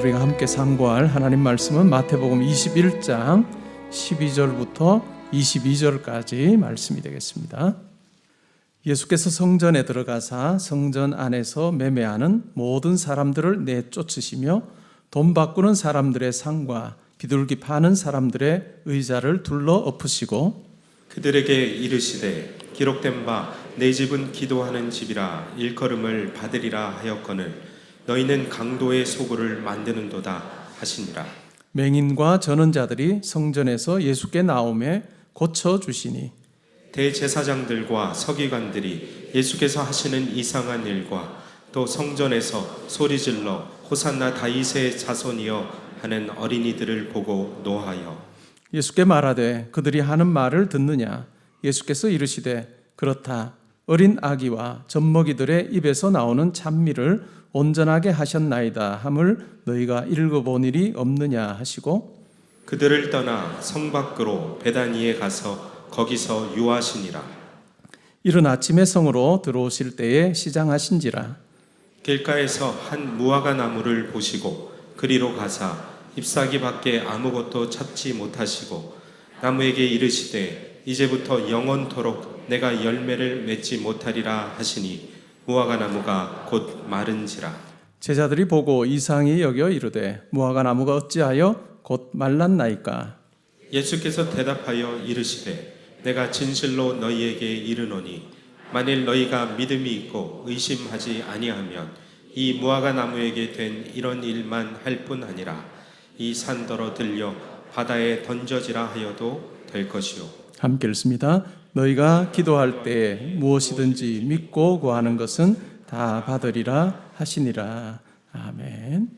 우리가 함께 상고할 하나님 말씀은 마태복음 21장 12절부터 22절까지 말씀이 되겠습니다. 예수께서 성전에 들어가사 성전 안에서 매매하는 모든 사람들을 내쫓으시며 돈 바꾸는 사람들의 상과 비둘기 파는 사람들의 의자를 둘러 엎으시고 그들에게 이르시되 기록된 바 내 집은 기도하는 집이라 일컬음을 받으리라 하였거늘 너희는 강도의 소굴을 만드는도다 하시니라. 맹인과 전언자들이 성전에서 예수께 나오매 고쳐주시니 대제사장들과 서기관들이 예수께서 하시는 이상한 일과 또 성전에서 소리질러 호산나 다윗의 자손이여 하는 어린이들을 보고 노하여 예수께 말하되 그들이 하는 말을 듣느냐. 예수께서 이르시되 그렇다. 어린 아기와 젖먹이들의 입에서 나오는 찬미를 온전하게 하셨나이다 함을 너희가 읽어본 일이 없느냐 하시고 그들을 떠나 성 밖으로 베다니에 가서 거기서 유하시니라. 이른 아침에 성으로 들어오실 때에 시장하신지라. 길가에서 한 무화과 나무를 보시고 그리로 가사 잎사귀밖에 아무것도 찾지 못하시고 나무에게 이르시되 이제부터 영원토록 내가 열매를 맺지 못하리라 하시니 무화과 나무가 곧 마른지라. 제자들이 보고 이상히 여겨 이르되 무화과 나무가 어찌하여 곧 말랐나이까. 예수께서 대답하여 이르시되 내가 진실로 너희에게 이르노니 만일 너희가 믿음이 있고 의심하지 아니하면 이 무화과 나무에게 된 이런 일만 할 뿐 아니라 이 산더러 들려 바다에 던져지라 하여도 될 것이요. 함께 읽습니다. 너희가 기도할 때 무엇이든지 믿고 구하는 것은 다 받으리라 하시니라. 아멘.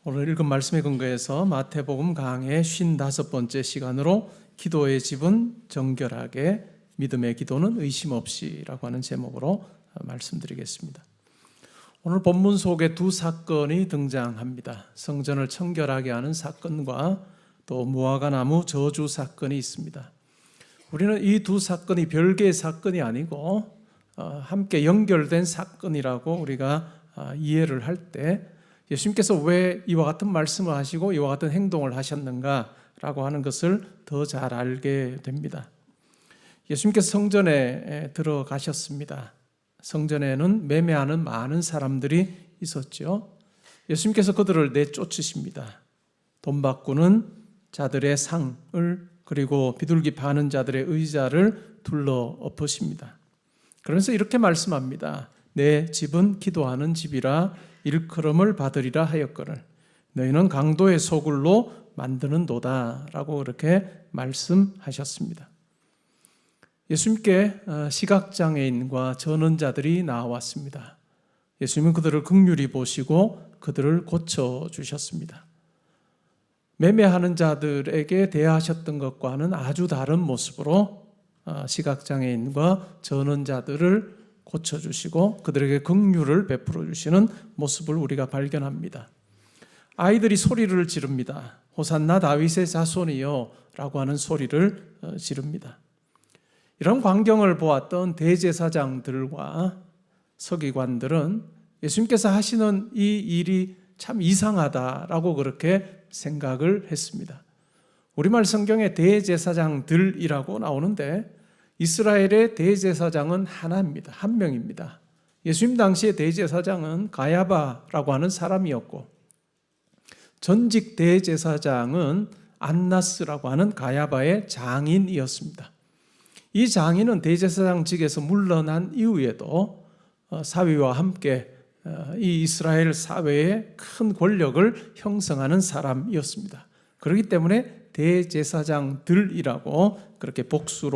오늘 읽은 말씀에 근거해서 마태복음 강의 55번째 시간으로 기도의 집은 정결하게 믿음의 기도는 의심 없이라고 하는 제목으로 말씀드리겠습니다. 오늘 본문 속에 두 사건이 등장합니다. 성전을 청결하게 하는 사건과 또 무화과 나무 저주 사건이 있습니다. 우리는 이 두 사건이 별개의 사건이 아니고 함께 연결된 사건이라고 우리가 이해를 할 때 예수님께서 왜 이와 같은 말씀을 하시고 이와 같은 행동을 하셨는가라고 하는 것을 더 잘 알게 됩니다. 예수님께서 성전에 들어가셨습니다. 성전에는 매매하는 많은 사람들이 있었죠. 예수님께서 그들을 내쫓으십니다. 돈 바꾸는 자들의 상을 그리고 비둘기 파는 자들의 의자를 둘러 엎으십니다. 그러면서 이렇게 말씀합니다. 내 집은 기도하는 집이라 일컬음을 받으리라 하였거늘 너희는 강도의 소굴로 만드는도다 라고 그렇게 말씀하셨습니다. 예수님께 시각장애인과 전언자들이 나왔습니다. 예수님은 그들을 긍휼히 보시고 그들을 고쳐주셨습니다. 매매하는 자들에게 대하셨던 것과는 아주 다른 모습으로 시각장애인과 전언자들을 고쳐주시고 그들에게 긍휼을 베풀어 주시는 모습을 우리가 발견합니다. 아이들이 소리를 지릅니다. 호산나 다윗의 자손이여 라고 하는 소리를 지릅니다. 이런 광경을 보았던 대제사장들과 서기관들은 예수님께서 하시는 이 일이 참 이상하다라고 그렇게 생각을 했습니다. 우리말 성경에 대제사장들이라고 나오는데 이스라엘의 대제사장은 하나입니다. 한 명입니다. 예수님 당시의 대제사장은 가야바라고 하는 사람이었고 전직 대제사장은 안나스라고 하는 가야바의 장인이었습니다. 이 장인은 대제사장직에서 물러난 이후에도 사위와 함께 이 이스라엘 사회의 큰 권력을 형성하는 사람이었습니다. 그렇기 때문에 대제사장들이라고 그렇게 복수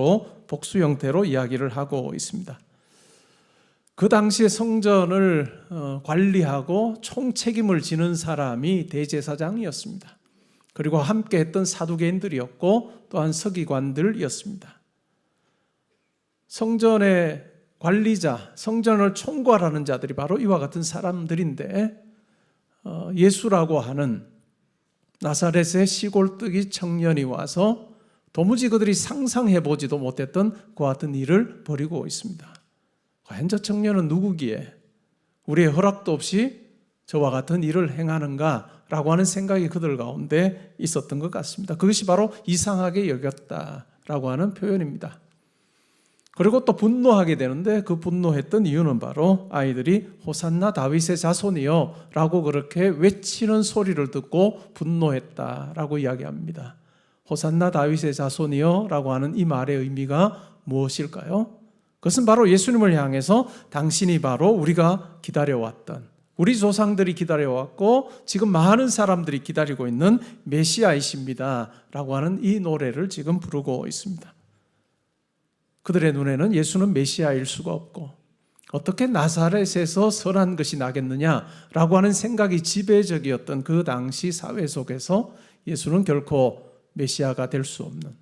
형태로 이야기를 하고 있습니다. 그 당시에 성전을 관리하고 총책임을 지는 사람이 대제사장이었습니다. 그리고 함께 했던 사두개인들이었고 또한 서기관들이었습니다. 성전의 관리자, 성전을 총괄하는 자들이 바로 이와 같은 사람들인데 예수라고 하는 나사렛의 시골뜨기 청년이 와서 도무지 그들이 상상해보지도 못했던 그와 같은 일을 벌이고 있습니다. 과연 저 청년은 누구기에 우리의 허락도 없이 저와 같은 일을 행하는가 라고 하는 생각이 그들 가운데 있었던 것 같습니다. 그것이 바로 이상하게 여겼다라고 하는 표현입니다. 그리고 또 분노하게 되는데 그 분노했던 이유는 바로 아이들이 호산나 다윗의 자손이여 라고 그렇게 외치는 소리를 듣고 분노했다라고 이야기합니다. 호산나 다윗의 자손이여 라고 하는 이 말의 의미가 무엇일까요? 그것은 바로 예수님을 향해서 당신이 바로 우리가 기다려왔던, 우리 조상들이 기다려왔고 지금 많은 사람들이 기다리고 있는 메시아이십니다 라고 하는 이 노래를 지금 부르고 있습니다. 그들의 눈에는 예수는 메시아일 수가 없고 어떻게 나사렛에서 선한 것이 나겠느냐라고 하는 생각이 지배적이었던 그 당시 사회 속에서 예수는 결코 메시아가 될 수 없는,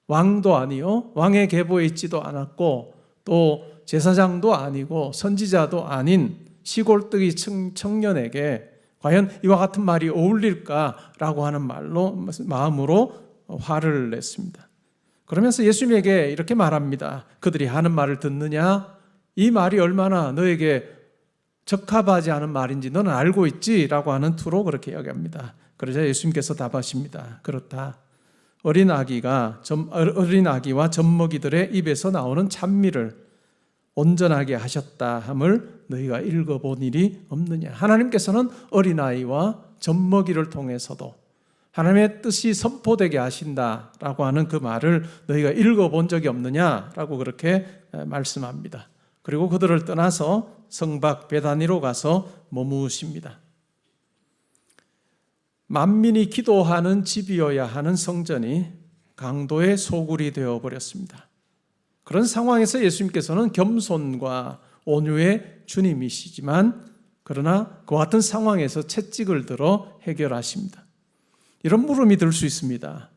왕도 아니요 왕의 계보에 있지도 않았고 또 제사장도 아니고 선지자도 아닌 시골뜨기 청년에게 과연 이와 같은 말이 어울릴까라고 하는 마음으로 화를 냈습니다. 그러면서 예수님에게 이렇게 말합니다. 그들이 하는 말을 듣느냐? 이 말이 얼마나 너에게 적합하지 않은 말인지 너는 알고 있지? 라고 하는 투로 그렇게 이야기합니다. 그러자 예수님께서 답하십니다. 그렇다. 어린 아기와 젖먹이들의 입에서 나오는 찬미를 온전하게 하셨다 함을 너희가 읽어본 일이 없느냐. 하나님께서는 어린아이와 젖먹이를 통해서도 하나님의 뜻이 선포되게 하신다라고 하는 그 말을 너희가 읽어본 적이 없느냐라고 그렇게 말씀합니다. 그리고 그들을 떠나서 성박 베다니로 가서 머무십니다. 만민이 기도하는 집이어야 하는 성전이 강도의 소굴이 되어버렸습니다. 그런 상황에서 예수님께서는 겸손과 온유의 주님이시지만 그러나 그와 같은 상황에서 채찍을 들어 해결하십니다. 이런 물음이 들 수 있습니다.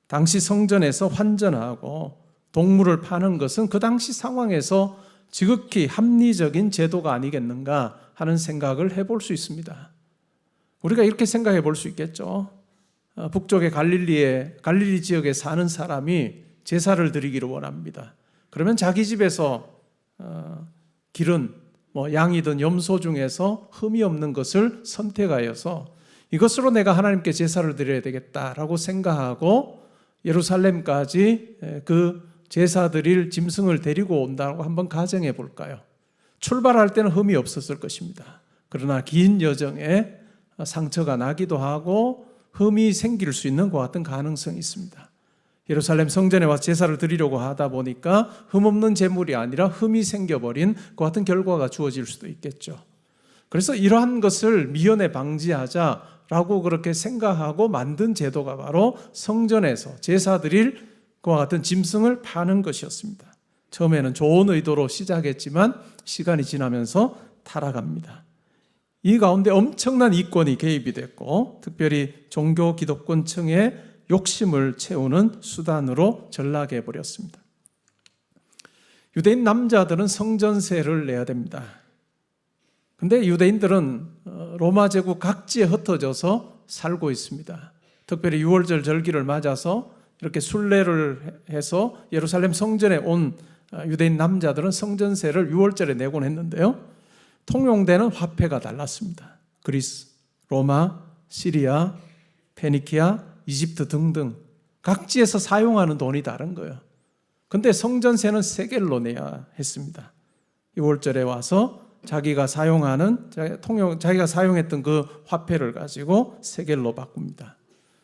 당시 성전에서 환전하고 동물을 파는 것은 그 당시 상황에서 지극히 합리적인 제도가 아니겠는가 하는 생각을 해볼 수 있습니다. 우리가 이렇게 생각해 볼 수 있겠죠. 북쪽의 갈릴리 지역에 사는 사람이 제사를 드리기를 원합니다. 그러면 자기 집에서 기른 양이든 염소 중에서 흠이 없는 것을 선택하여서 이것으로 내가 하나님께 제사를 드려야 되겠다라고 생각하고 예루살렘까지 그 제사 드릴 짐승을 데리고 온다고 한번 가정해 볼까요? 출발할 때는 흠이 없었을 것입니다. 그러나 긴 여정에 상처가 나기도 하고 흠이 생길 수 있는 것 같은 가능성이 있습니다. 예루살렘 성전에 와서 제사를 드리려고 하다 보니까 흠 없는 제물이 아니라 흠이 생겨버린 그 같은 결과가 주어질 수도 있겠죠. 그래서 이러한 것을 미연에 방지하자라고 그렇게 생각하고 만든 제도가 바로 성전에서 제사 드릴 그와 같은 짐승을 파는 것이었습니다. 처음에는 좋은 의도로 시작했지만 시간이 지나면서 타락합니다. 이 가운데 엄청난 이권이 개입이 됐고 특별히 종교 기득권층의 욕심을 채우는 수단으로 전락해 버렸습니다. 유대인 남자들은 성전세를 내야 됩니다. 근데 유대인들은 로마 제국 각지에 흩어져서 살고 있습니다. 특별히 유월절 절기를 맞아서 이렇게 순례를 해서 예루살렘 성전에 온 유대인 남자들은 성전세를 유월절에 내곤 했는데요. 통용되는 화폐가 달랐습니다. 그리스, 로마, 시리아, 페니키아, 이집트 등등 각지에서 사용하는 돈이 다른 거예요. 근데 성전세는 세겔로 내야 했습니다. 유월절에 와서 자기가 사용했던 그 화폐를 가지고 세겔로 바꿉니다.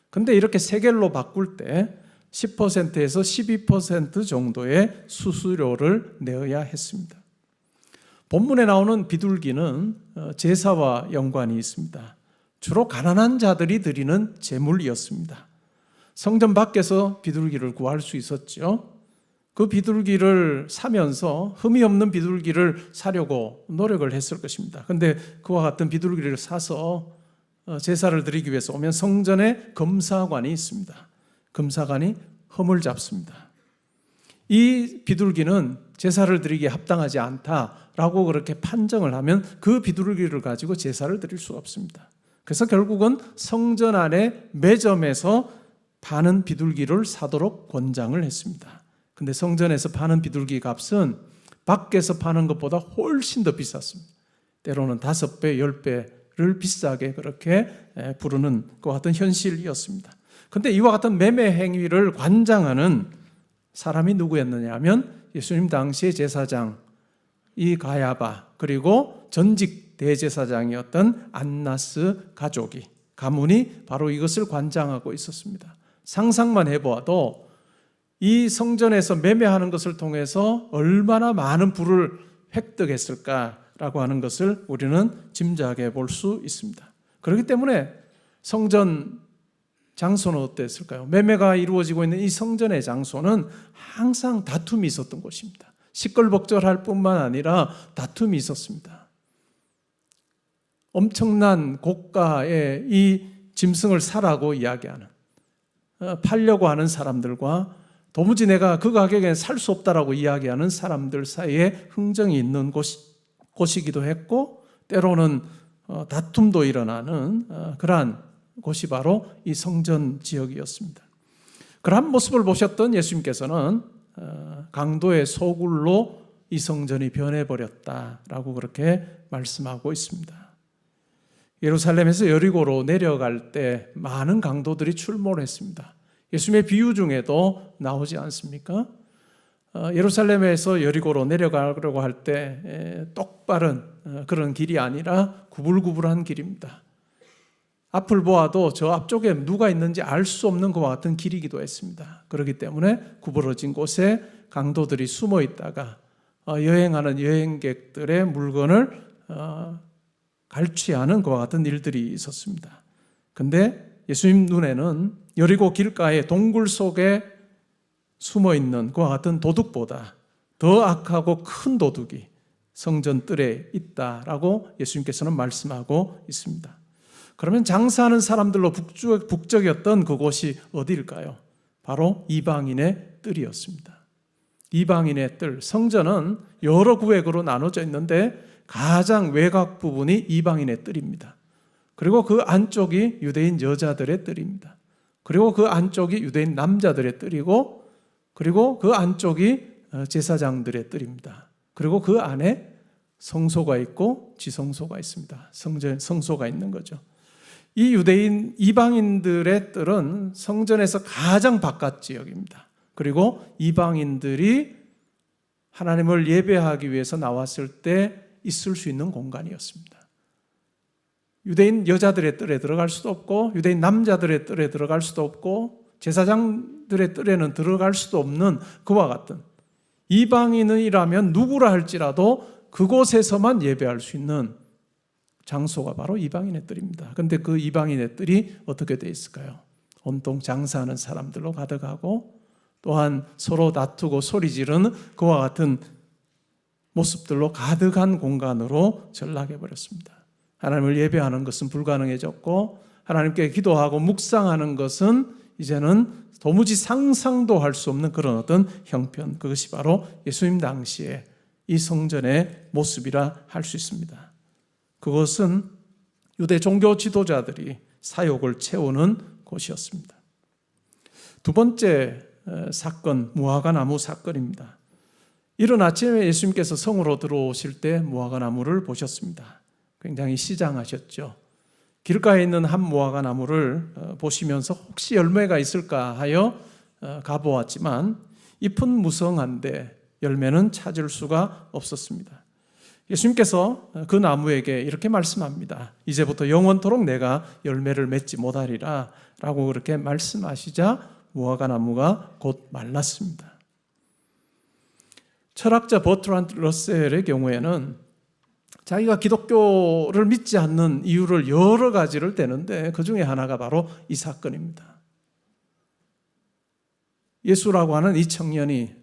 근데 이렇게 세겔로 바꿀 때 10%에서 12% 정도의 수수료를 내어야 했습니다. 본문에 나오는 비둘기는 제사와 연관이 있습니다. 주로 가난한 자들이 드리는 제물이었습니다. 성전 밖에서 비둘기를 구할 수 있었죠. 그 비둘기를 사면서 흠이 없는 비둘기를 사려고 노력을 했을 것입니다. 그런데 그와 같은 비둘기를 사서 제사를 드리기 위해서 오면 성전에 검사관이 있습니다. 검사관이 흠을 잡습니다. 이 비둘기는 제사를 드리기에 합당하지 않다라고 그렇게 판정을 하면 그 비둘기를 가지고 제사를 드릴 수가 없습니다. 그래서 결국은 성전 안에 매점에서 파는 비둘기를 사도록 권장을 했습니다. 근데 성전에서 파는 비둘기 값은 밖에서 파는 것보다 훨씬 더 비쌌습니다. 때로는 5배, 10배 매매를 비싸게 그렇게 부르는 것 같은 현실이었습니다. 그런데 이와 같은 매매 행위를 관장하는 사람이 누구였느냐 하면 예수님 당시의 제사장 이 가야바, 그리고 전직 대제사장이었던 안나스 가문이 바로 이것을 관장하고 있었습니다. 상상만 해보아도 이 성전에서 매매하는 것을 통해서 얼마나 많은 부를 획득했을까라고 하는 것을 우리는 짐작해 볼 수 있습니다. 그렇기 때문에 성전 장소는 어땠을까요? 매매가 이루어지고 있는 이 성전의 장소는 항상 다툼이 있었던 곳입니다. 시끌벅적할 뿐만 아니라 다툼이 있었습니다. 엄청난 고가의 이 짐승을 사라고 이야기하는, 팔려고 하는 사람들과 도무지 내가 그 가격에 살 수 없다라고 이야기하는 사람들 사이에 흥정이 있는 곳이기도 했고, 때로는 다툼도 일어나는 그러한 곳이 바로 이 성전 지역이었습니다. 그러한 모습을 보셨던 예수님께서는 강도의 소굴로 이 성전이 변해버렸다라고 그렇게 말씀하고 있습니다. 예루살렘에서 여리고로 내려갈 때 많은 강도들이 출몰을 했습니다. 예수님의 비유 중에도 나오지 않습니까? 예루살렘에서 여리고로 내려가려고 할 때 똑바른 그런 길이 아니라 구불구불한 길입니다. 앞을 보아도 저 앞쪽에 누가 있는지 알 수 없는 것과 같은 길이기도 했습니다. 그렇기 때문에 구부러진 곳에 강도들이 숨어 있다가 여행하는 여행객들의 물건을 갈취하는 것과 같은 일들이 있었습니다. 그런데 예수님 눈에는 여리고 길가의 동굴 속에 숨어 있는 것과 같은 도둑보다 더 악하고 큰 도둑이 성전 뜰에 있다라고 예수님께서는 말씀하고 있습니다. 그러면 장사하는 사람들로 북적였던 그곳이 어디일까요? 바로 이방인의 뜰이었습니다. 이방인의 뜰, 성전은 여러 구획으로 나눠져 있는데 가장 외곽 부분이 이방인의 뜰입니다. 그리고 그 안쪽이 유대인 여자들의 뜰입니다. 그리고 그 안쪽이 유대인 남자들의 뜰이고, 그리고 그 안쪽이 제사장들의 뜰입니다. 그리고 그 안에 성소가 있고 지성소가 있습니다. 성소가 있는 거죠. 이 유대인 이방인들의 뜰은 성전에서 가장 바깥 지역입니다. 그리고 이방인들이 하나님을 예배하기 위해서 나왔을 때 있을 수 있는 공간이었습니다. 유대인 여자들의 뜰에 들어갈 수도 없고, 유대인 남자들의 뜰에 들어갈 수도 없고, 제사장들의 뜰에는 들어갈 수도 없는 그와 같은, 이방인이라면 누구라 할지라도 그곳에서만 예배할 수 있는 장소가 바로 이방인의 뜰입니다. 그런데 그 이방인의 뜰이 어떻게 되어 있을까요? 온통 장사하는 사람들로 가득하고, 또한 서로 다투고 소리 지르는 그와 같은 모습들로 가득한 공간으로 전락해 버렸습니다. 하나님을 예배하는 것은 불가능해졌고, 하나님께 기도하고 묵상하는 것은 이제는 도무지 상상도 할 수 없는 그런 어떤 형편, 그것이 바로 예수님 당시에 이 성전의 모습이라 할 수 있습니다. 그것은 유대 종교 지도자들이 사욕을 채우는 곳이었습니다. 두 번째 사건, 무화과나무 사건입니다. 이른 아침에 예수님께서 성으로 들어오실 때 무화과나무를 보셨습니다. 굉장히 시장하셨죠. 길가에 있는 한 무화과나무를 보시면서 혹시 열매가 있을까 하여 가보았지만 잎은 무성한데 열매는 찾을 수가 없었습니다. 예수님께서 그 나무에게 이렇게 말씀합니다. 이제부터 영원토록 내가 열매를 맺지 못하리라 라고 그렇게 말씀하시자 무화과나무가 곧 말랐습니다. 철학자 버트란드 러셀의 경우에는 자기가 기독교를 믿지 않는 이유를 여러 가지를 대는데 그 중에 하나가 바로 이 사건입니다. 예수라고 하는 이 청년이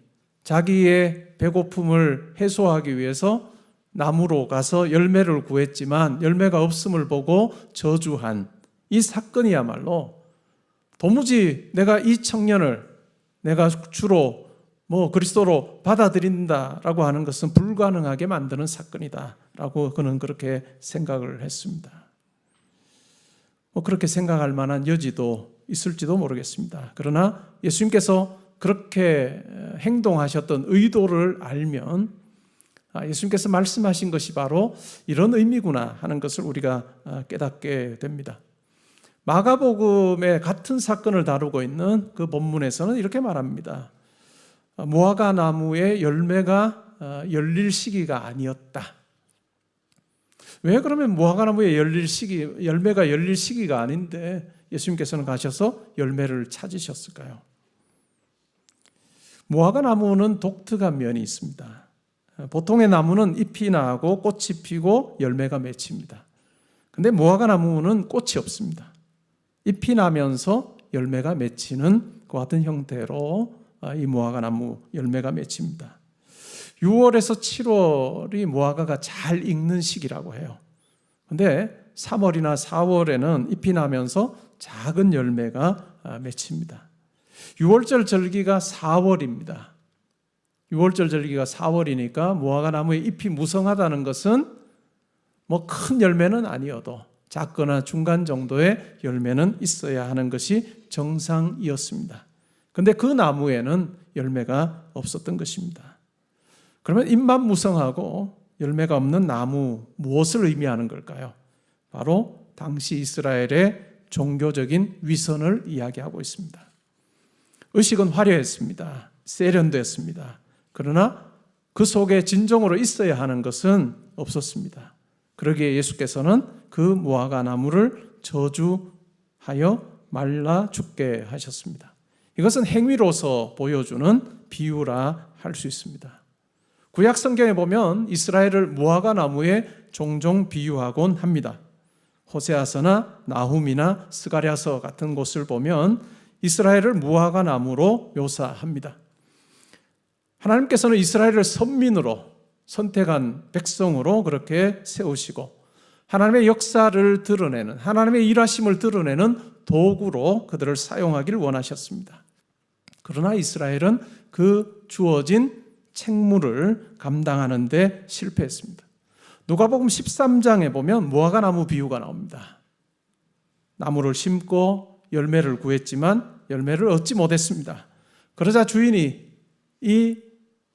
자기의 배고픔을 해소하기 위해서 나무로 가서 열매를 구했지만 열매가 없음을 보고 저주한 이 사건이야말로 도무지 내가 이 청년을 내가 주로 그리스도로 받아들인다라고 하는 것은 불가능하게 만드는 사건이다라고 그는 그렇게 생각을 했습니다. 그렇게 생각할 만한 여지도 있을지도 모르겠습니다. 그러나 예수님께서 그렇게 행동하셨던 의도를 알면 예수님께서 말씀하신 것이 바로 이런 의미구나 하는 것을 우리가 깨닫게 됩니다. 마가복음의 같은 사건을 다루고 있는 그 본문에서는 이렇게 말합니다. 무화과 나무의 열매가 열릴 시기가 아니었다. 왜 그러면 무화과 나무의 열매가 열릴 시기가 아닌데 예수님께서는 가셔서 열매를 찾으셨을까요? 무화과 나무는 독특한 면이 있습니다. 보통의 나무는 잎이 나고 꽃이 피고 열매가 맺힙니다. 근데 무화과 나무는 꽃이 없습니다. 잎이 나면서 열매가 맺히는 그 같은 형태로 이 무화과 나무 열매가 맺힙니다. 6월에서 7월이 무화과가 잘 익는 시기라고 해요. 근데 3월이나 4월에는 잎이 나면서 작은 열매가 맺힙니다. 6월절 절기가 4월입니다. 6월절 절기가 4월이니까 무화과 나무의 잎이 무성하다는 것은 뭐 큰 열매는 아니어도 작거나 중간 정도의 열매는 있어야 하는 것이 정상이었습니다. 그런데 그 나무에는 열매가 없었던 것입니다. 그러면 잎만 무성하고 열매가 없는 나무, 무엇을 의미하는 걸까요? 바로 당시 이스라엘의 종교적인 위선을 이야기하고 있습니다. 의식은 화려했습니다. 세련됐습니다. 그러나 그 속에 진정으로 있어야 하는 것은 없었습니다. 그러기에 예수께서는 그 무화과 나무를 저주하여 말라 죽게 하셨습니다. 이것은 행위로서 보여주는 비유라 할 수 있습니다. 구약 성경에 보면 이스라엘을 무화과 나무에 종종 비유하곤 합니다. 호세아서나 나훔이나 스가랴서 같은 곳을 보면 이스라엘을 무화과 나무로 묘사합니다. 하나님께서는 이스라엘을 선민으로 선택한 백성으로 그렇게 세우시고 하나님의 역사를 드러내는, 하나님의 일하심을 드러내는 도구로 그들을 사용하기를 원하셨습니다. 그러나 이스라엘은 그 주어진 책무를 감당하는 데 실패했습니다. 누가복음 13장에 보면 무화과 나무 비유가 나옵니다. 나무를 심고 열매를 구했지만 열매를 얻지 못했습니다. 그러자 주인이 이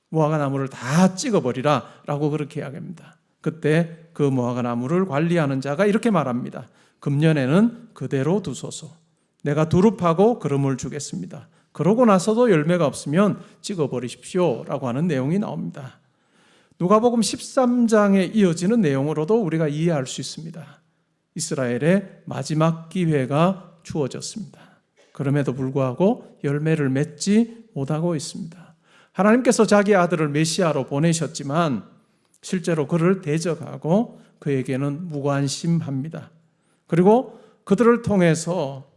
무화과 나무를 다 찍어버리라 라고 그렇게 이야기합니다. 그때 그 무화과 나무를 관리하는 자가 이렇게 말합니다. 금년에는 그대로 두소서. 내가 두릅하고 거름을 주겠습니다. 그러고 나서도 열매가 없으면 찍어버리십시오 라고 하는 내용이 나옵니다. 누가복음 13장에 이어지는 내용으로도 우리가 이해할 수 있습니다. 이스라엘의 마지막 기회가 주어졌습니다. 그럼에도 불구하고 열매를 맺지 못하고 있습니다. 하나님께서 자기 아들을 메시아로 보내셨지만 실제로 그를 대적하고 그에게는 무관심합니다. 그리고 그들을 통해서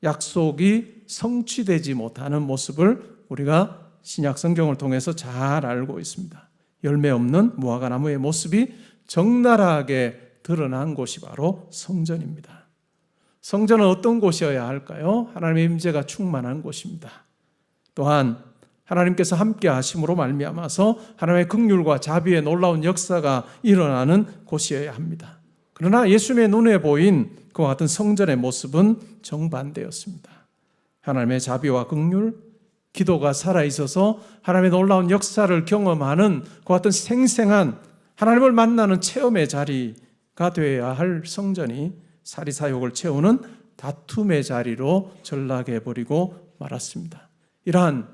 약속이 성취되지 못하는 모습을 우리가 신약 성경을 통해서 잘 알고 있습니다. 열매 없는 무화과 나무의 모습이 적나라하게 드러난 곳이 바로 성전입니다. 성전은 어떤 곳이어야 할까요? 하나님의 임재가 충만한 곳입니다. 또한 하나님께서 함께 하심으로 말미암아서 하나님의 긍휼과 자비의 놀라운 역사가 일어나는 곳이어야 합니다. 그러나 예수님의 눈에 보인 그와 같은 성전의 모습은 정반대였습니다. 하나님의 자비와 긍휼, 기도가 살아있어서 하나님의 놀라운 역사를 경험하는 그와 같은 생생한 하나님을 만나는 체험의 자리가 되어야 할 성전이 사리사욕을 채우는 다툼의 자리로 전락해버리고 말았습니다. 이러한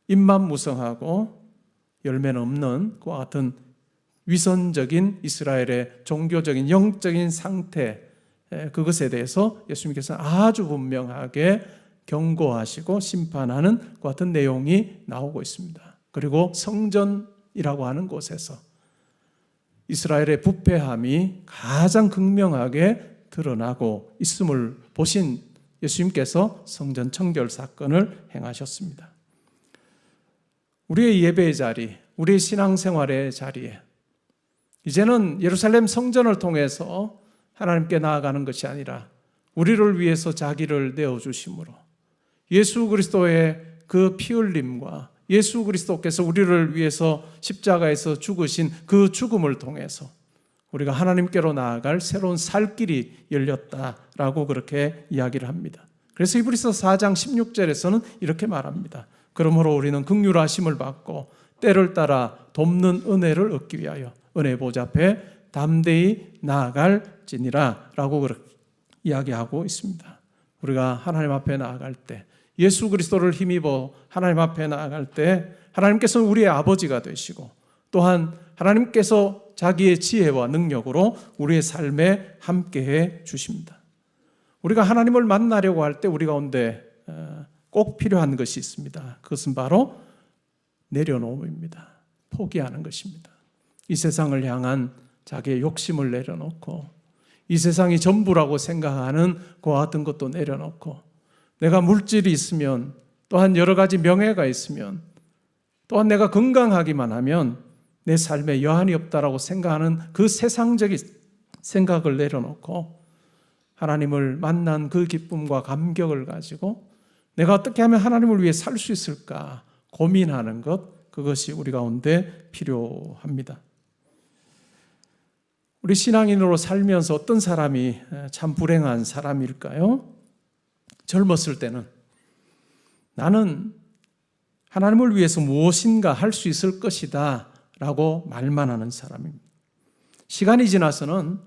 잎만 무성하고 열매는 없는 그와 같은 위선적인 이스라엘의 종교적인 영적인 상태, 그것에 대해서 예수님께서는 아주 분명하게 경고하시고 심판하는 그 같은 내용이 나오고 있습니다. 그리고 성전이라고 하는 곳에서 이스라엘의 부패함이 가장 극명하게 드러나고 있음을 보신 예수님께서 성전 청결 사건을 행하셨습니다. 우리의 예배의 자리, 우리의 신앙생활의 자리에 이제는 예루살렘 성전을 통해서 하나님께 나아가는 것이 아니라 우리를 위해서 자기를 내어주심으로 예수 그리스도의 그 피 흘림과 예수 그리스도께서 우리를 위해서 십자가에서 죽으신 그 죽음을 통해서 우리가 하나님께로 나아갈 새로운 살 길이 열렸다라고 그렇게 이야기를 합니다. 그래서 히브리서 4장 16절에서는 이렇게 말합니다. 그러므로 우리는 긍휼하심을 받고 때를 따라 돕는 은혜를 얻기 위하여 은혜 보좌 앞에 담대히 나아갈지니라 라고 그렇게 이야기하고 있습니다. 우리가 하나님 앞에 나아갈 때, 예수 그리스도를 힘입어 하나님 앞에 나아갈 때 하나님께서는 우리의 아버지가 되시고, 또한 하나님께서 자기의 지혜와 능력으로 우리의 삶에 함께해 주십니다. 우리가 하나님을 만나려고 할 때 우리 가운데 꼭 필요한 것이 있습니다. 그것은 바로 내려놓음입니다. 포기하는 것입니다. 이 세상을 향한 자기의 욕심을 내려놓고, 이 세상이 전부라고 생각하는 그와 같은 것도 내려놓고, 내가 물질이 있으면, 또한 여러 가지 명예가 있으면, 또한 내가 건강하기만 하면 내 삶에 여한이 없다라고 생각하는 그 세상적인 생각을 내려놓고 하나님을 만난 그 기쁨과 감격을 가지고 내가 어떻게 하면 하나님을 위해 살 수 있을까 고민하는 것, 그것이 우리 가운데 필요합니다. 우리 신앙인으로 살면서 어떤 사람이 참 불행한 사람일까요? 젊었을 때는 나는 하나님을 위해서 무엇인가 할 수 있을 것이다 라고 말만 하는 사람입니다. 시간이 지나서는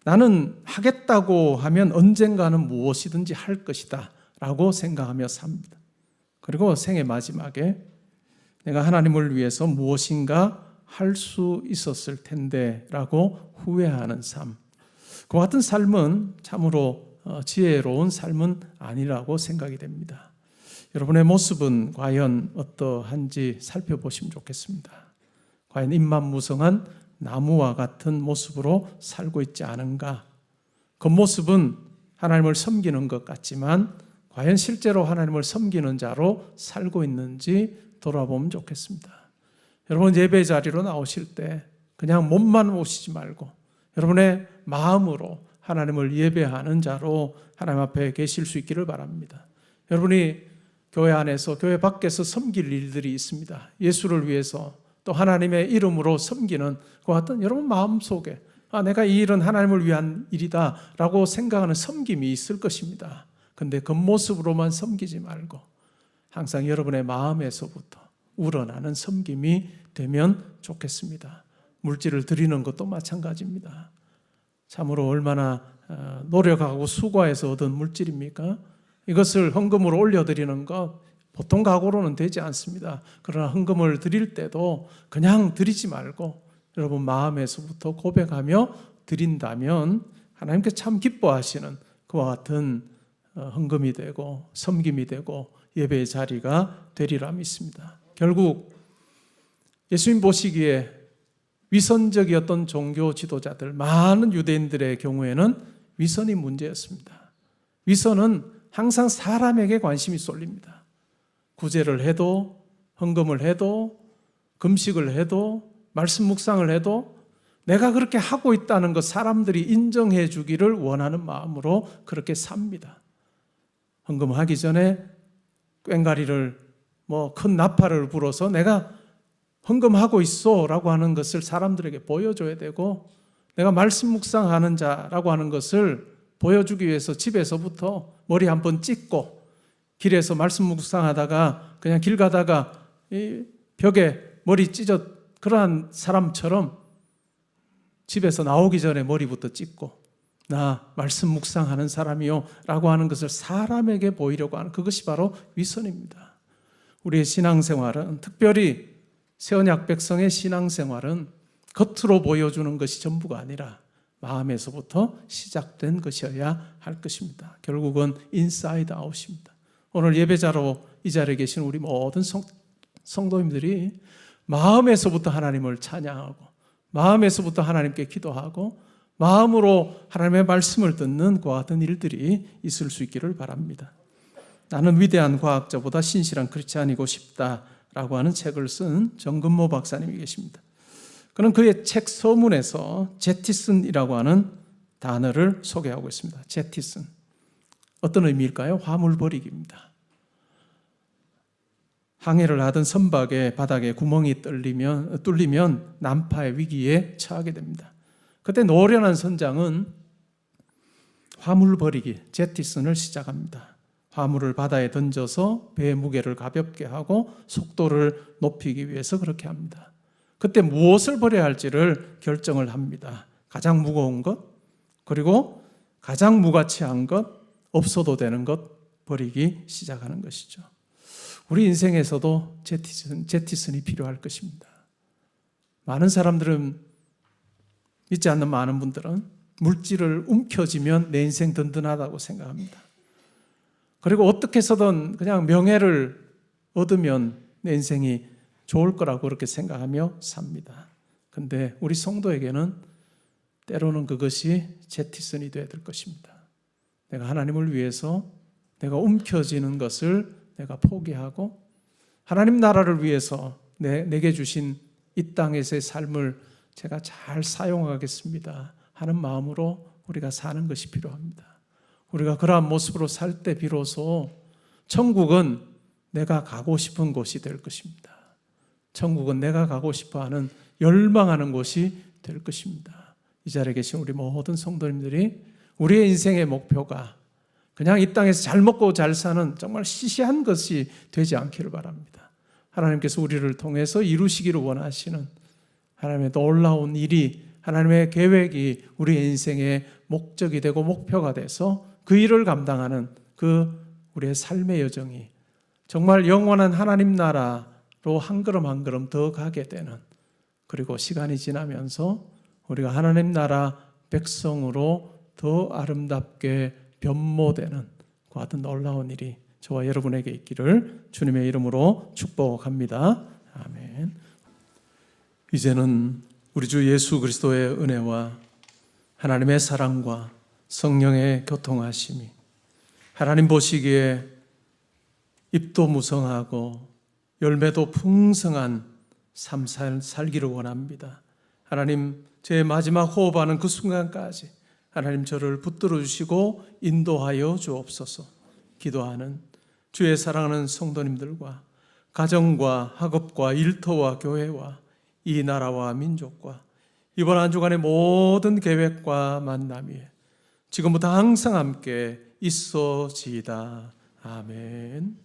나는 하겠다고 하면 언젠가는 무엇이든지 할 것이다 라고 생각하며 삽니다. 그리고 생의 마지막에 내가 하나님을 위해서 무엇인가 할 수 있었을 텐데 라고 후회하는 삶, 그 같은 삶은 참으로 지혜로운 삶은 아니라고 생각이 됩니다. 여러분의 모습은 과연 어떠한지 살펴보시면 좋겠습니다. 과연 입만무성한 나무와 같은 모습으로 살고 있지 않은가? 겉모습은 하나님을 섬기는 것 같지만 과연 실제로 하나님을 섬기는 자로 살고 있는지 돌아보면 좋겠습니다. 여러분, 예배 자리로 나오실 때 그냥 몸만 오시지 말고 여러분의 마음으로 하나님을 예배하는 자로 하나님 앞에 계실 수 있기를 바랍니다. 여러분이 교회 안에서, 교회 밖에서 섬길 일들이 있습니다. 예수를 위해서 또 하나님의 이름으로 섬기는 그 같은 여러분 마음속에 내가 이 일은 하나님을 위한 일이다 라고 생각하는 섬김이 있을 것입니다. 그런데 겉모습으로만 섬기지 말고 항상 여러분의 마음에서부터 우러나는 섬김이 되면 좋겠습니다. 물질을 드리는 것도 마찬가지입니다. 참으로 얼마나 노력하고 수고해서 얻은 물질입니까? 이것을 헌금으로 올려드리는 것 보통 각오로는 되지 않습니다. 그러나 헌금을 드릴 때도 그냥 드리지 말고 여러분 마음에서부터 고백하며 드린다면 하나님께서 참 기뻐하시는 그와 같은 헌금이 되고 섬김이 되고 예배의 자리가 되리라 믿습니다. 결국 예수님 보시기에 위선적이었던 종교 지도자들, 많은 유대인들의 경우에는 위선이 문제였습니다. 위선은 항상 사람에게 관심이 쏠립니다. 구제를 해도, 헌금을 해도, 금식을 해도, 말씀 묵상을 해도 내가 그렇게 하고 있다는 것 사람들이 인정해 주기를 원하는 마음으로 그렇게 삽니다. 헌금하기 전에 꽹가리를 큰 나팔을 불어서 내가 헌금하고 있어 라고 하는 것을 사람들에게 보여줘야 되고, 내가 말씀 묵상하는 자라고 하는 것을 보여주기 위해서 집에서부터 머리 한번 찢고, 길에서 말씀 묵상하다가 그냥 길 가다가 이 벽에 머리 찢어 그러한 사람처럼 집에서 나오기 전에 머리부터 찢고 나 말씀 묵상하는 사람이요 라고 하는 것을 사람에게 보이려고 하는 그것이 바로 위선입니다. 우리의 신앙생활은, 특별히 새언약 백성의 신앙생활은 겉으로 보여주는 것이 전부가 아니라 마음에서부터 시작된 것이어야 할 것입니다. 결국은 인사이드 아웃입니다. 오늘 예배자로 이 자리에 계신 우리 모든 성도님들이 마음에서부터 하나님을 찬양하고 마음에서부터 하나님께 기도하고 마음으로 하나님의 말씀을 듣는 그와 같은 일들이 있을 수 있기를 바랍니다. 나는 위대한 과학자보다 신실한 크리스찬이고 싶다라고 하는 책을 쓴 정근모 박사님이 계십니다. 그는 그의 책 서문에서 제티슨이라고 하는 단어를 소개하고 있습니다. 제티슨. 어떤 의미일까요? 화물버리기입니다. 항해를 하던 선박의 바닥에 구멍이 뚫리면 난파의 위기에 처하게 됩니다. 그때 노련한 선장은 화물버리기, 제티슨을 시작합니다. 화물을 바다에 던져서 배의 무게를 가볍게 하고 속도를 높이기 위해서 그렇게 합니다. 그때 무엇을 버려야 할지를 결정을 합니다. 가장 무거운 것, 그리고 가장 무가치한 것, 없어도 되는 것 버리기 시작하는 것이죠. 우리 인생에서도 제티슨이 필요할 것입니다. 많은 사람들은, 믿지 않는 많은 분들은 물질을 움켜쥐면 내 인생 든든하다고 생각합니다. 그리고 어떻게 해서든 그냥 명예를 얻으면 내 인생이 좋을 거라고 그렇게 생각하며 삽니다. 근데 우리 성도에게는 때로는 그것이 제티슨이 되어야 될 것입니다. 내가 하나님을 위해서 내가 움켜쥐는 것을 내가 포기하고 하나님 나라를 위해서 내게 주신 이 땅에서의 삶을 제가 잘 사용하겠습니다 하는 마음으로 우리가 사는 것이 필요합니다. 우리가 그러한 모습으로 살 때 비로소 천국은 내가 가고 싶은 곳이 될 것입니다. 천국은 내가 가고 싶어하는, 열망하는 곳이 될 것입니다. 이 자리에 계신 우리 모든 성도님들이 우리의 인생의 목표가 그냥 이 땅에서 잘 먹고 잘 사는 정말 시시한 것이 되지 않기를 바랍니다. 하나님께서 우리를 통해서 이루시기를 원하시는 하나님의 놀라운 일이, 하나님의 계획이 우리의 인생의 목적이 되고 목표가 돼서 그 일을 감당하는 그 우리의 삶의 여정이 정말 영원한 하나님 나라로 한 걸음 한 걸음 더 가게 되는, 그리고 시간이 지나면서 우리가 하나님 나라 백성으로 더 아름답게 변모되는 그 같은 놀라운 일이 저와 여러분에게 있기를 주님의 이름으로 축복합니다. 아멘. 이제는 우리 주 예수 그리스도의 은혜와 하나님의 사랑과 성령의 교통하심이, 하나님 보시기에 잎도 무성하고 열매도 풍성한 삶 살기를 원합니다. 하나님, 제 마지막 호흡하는 그 순간까지 하나님 저를 붙들어 주시고 인도하여 주옵소서. 기도하는 주의 사랑하는 성도님들과 가정과 학업과 일터와 교회와 이 나라와 민족과 이번 한 주간의 모든 계획과 만남이 지금부터 항상 함께 있어지이다. 아멘.